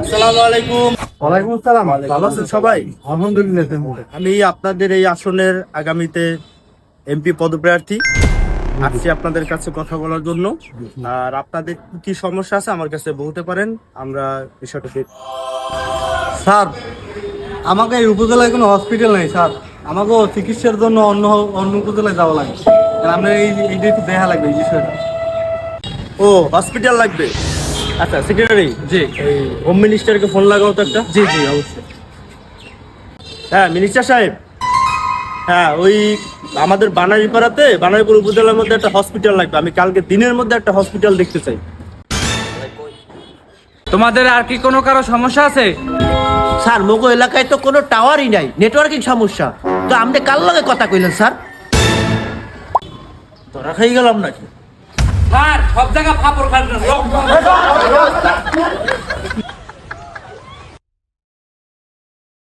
আসসালামু আলাইকুম। ওয়ালাইকুম আসসালাম। ভালো আছেন সবাই? আলহামদুলিল্লাহ। আমি আপনাদের এই আসনের আগামীতে এমপি পদপ্রার্থী আসছি আপনাদের কাছে কথা বলার জন্য। আর আপনাদের কি সমস্যা আছে আমার কাছে বলতে পারেন, আমরা বিষয়টা স্যার, আমাকে এই উপজেলায় কোনো হসপিটাল নেই স্যার। আমাকেও চিকিৎসার জন্য অন্য অন্য উপজেলায় যাওয়া লাগে। আমরা এইটা একটু দেখা লাগবে এই বিষয়টা। ও হসপিটাল লাগবে। আচ্ছা সেক্রেটারি, জি এই হোম মিনিস্টারকে ফোন লাগাও তো একটা। জি জি অবশ্যই। হ্যাঁ মিনিস্টার সাহেব, হ্যাঁ ওই আমাদের বানারীপুর উপজেলার মধ্যে একটা হসপিটাল লাগবে। আমি কালকে দিনের মধ্যে একটা হসপিটাল দেখতে চাই। তোমাদের আর কি কোনো কারো সমস্যা আছে? স্যার মোগো এলাকায় তো কোনো টাওয়ারই নাই, নেটওয়ার্কিং সমস্যা। তো আপনি কার লগে কথা কইলেন স্যার? ধরা খাই গেলাম নাকি? স্যার সব জায়গা ফাপড় খান